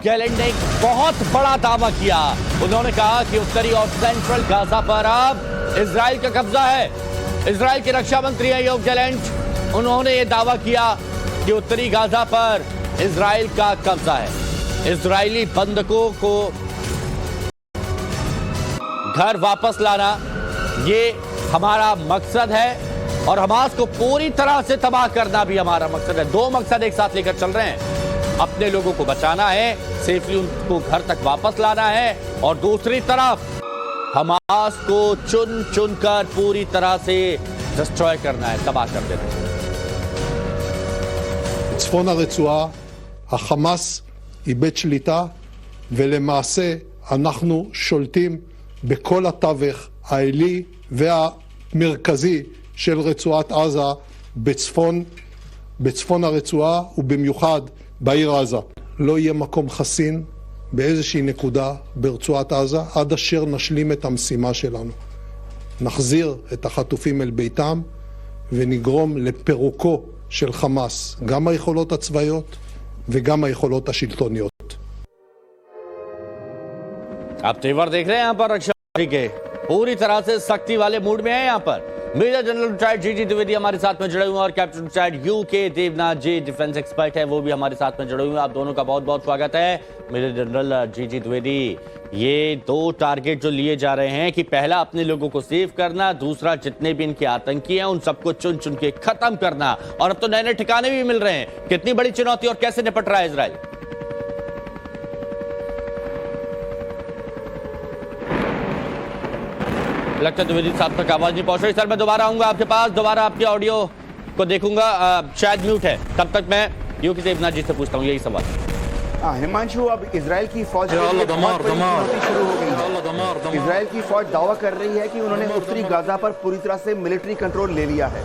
Gallant ने एक बहुत बड़ा दावा किया। उन्होंने कहा कि उत्तरी और सेंट्रल गाजा पर अब इजराइल का कब्जा है। इजराइल के रक्षा मंत्री हैं योव गैलेंट। उन्होंने ये दावा किया कि उत्तरी गाजा पर इजराइल का कब्जा है। इजरायली बंधकों को घर वापस लाना ये हमारा मकसद है और हमास को पूरी तरह से तबाह करना भी हमारा मकसद है। दो मकसद एक साथ लेकर चल रहे हैं। अपने लोगों को बचाना है, सेफली उनको घर तक वापस लाना है और दूसरी तरफ हमास को चुन चुन कर पूरी तरह से डिस्ट्रॉय करना है, तबाह कर देना है। צפון הרצועה, החמאס איבד שליטה, ולמעשה אנחנו שולטים בכל התווך העילי והמרכזי של רצועת עזה בצפון הרצועה ובמיוחד בעיר עזה. לא יהיה מקום חסין באיזושהי נקודה ברצועת עזה עד אשר נשלים את המשימה שלנו. נחזיר את החטופים אל ביתם ונגרום לפירוקו של חמאס, גם היכולות הצבאיות וגם היכולות השלטוניות. आप तेवर देख रहे हैं यहां पर रक्षा मंत्री के पूरी तरह से सख्ती वाले मूड में है। यहां पर मेजर जनरल रिटायर्ड जीजी द्विवेदी हमारे साथ में जुड़े हुए हैं और कैप्टन रिटायर्ड यूके देवनाथ जी डिफेंस एक्सपर्ट है, वो भी हमारे साथ में जुड़े हुए हैं। आप दोनों का बहुत बहुत स्वागत है। मेजर जनरल जीजी द्विवेदी, ये दो टारगेट जो लिए जा रहे हैं कि पहला अपने लोगों को सेव करना, दूसरा जितने भी इनके आतंकी हैं उन सबको चुन चुन के खत्म करना, और अब तो नए नए ठिकाने भी मिल रहे हैं। कितनी बड़ी चुनौती और कैसे निपट रहा है इजराइल? लगता है द्विवेदी साहब तक आवाज नहीं पहुंच रही। सर मैं दोबारा आऊंगा आपके पास, दोबारा आपकी ऑडियो को देखूंगा, शायद म्यूट है। तब तक मैं यूके देवनाथ जी से पूछता हूं यही सवाल। हिमांशु, अब इजराइल की फौज शुरू हो गई। इजराइल की फौज दावा कर रही है कि उन्होंने उत्तरी गाजा पर पूरी तरह से मिलिट्री कंट्रोल ले लिया है।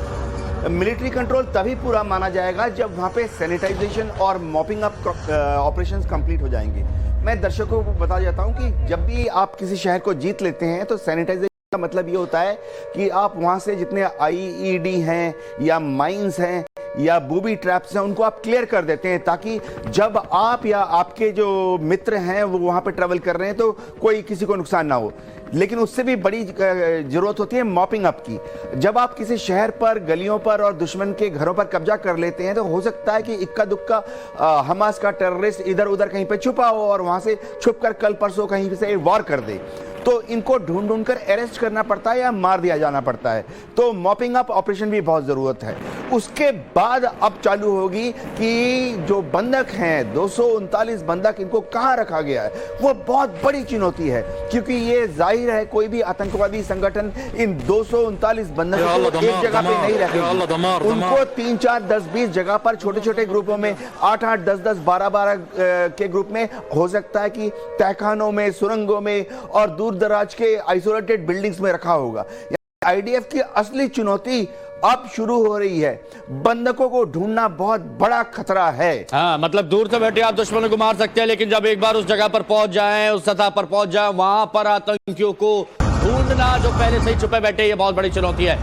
मिलिट्री कंट्रोल तभी पूरा माना जाएगा जब वहां पे सैनिटाइजेशन और मॉपिंग अप ऑपरेशंस कंप्लीट हो जाएंगे। मैं दर्शकों को बता जाता हूं कि जब भी आप किसी शहर को जीत लेते हैं तो सैनिटाइजेशन का मतलब ये होता है कि आप वहां से जितने आईईडी हैं या माइंस हैं या बूबी ट्रैप्स हैं उनको आप क्लियर कर देते हैं, ताकि जब आप या आपके जो मित्र हैं वो वहां पे ट्रैवल कर रहे हैं तो कोई किसी को नुकसान ना हो। लेकिन उससे भी बड़ी जरूरत होती है मॉपिंग अप की। जब आप किसी शहर पर, गलियों पर और दुश्मन के घरों पर कब्जा कर लेते हैं तो हो सकता है कि इक्का दुक्का हमास का टेररिस्ट इधर उधर कहीं पे छुपा हो और वहां से छुपकर कल परसों कहीं से वॉर कर दे, तो इनको ढूंढ ढूंढ कर अरेस्ट करना पड़ता है या मार दिया जाना पड़ता है। तो मॉपिंग अप ऑपरेशन भी बहुत जरूरत है। उसके बाद अब चालू होगी कि जो बंधक हैं 239 बंधक, इनको कहां रखा गया है, वो बहुत बड़ी चुनौती है, क्योंकि ये जाहिर है कोई भी आतंकवादी संगठन इन 239 बंधकों को एक जगह पे नहीं रखेगा। उनको 3, 4, 10, 20 जगह पर छोटे छोटे ग्रुपों में 8, 8, 10, 10, 12, 12 के ग्रुप में, हो सकता है कि तहखानों में, सुरंगों में और दूर दराज के आइसोलेटेड बिल्डिंग्स में रखा होगा। आईडीएफ की असली चुनौती अब शुरू हो रही है। बंधकों को ढूंढना बहुत बड़ा खतरा है। हाँ, मतलब दूर से बैठे आप दुश्मनों को मार सकते हैं, लेकिन जब एक बार उस जगह पर पहुंच जाएं, उस सतह पर पहुंच जाएं, वहां पर आतंकियों को ढूंढना जो पहले से ही छुपे बैठे, ये बहुत बड़ी चुनौती है।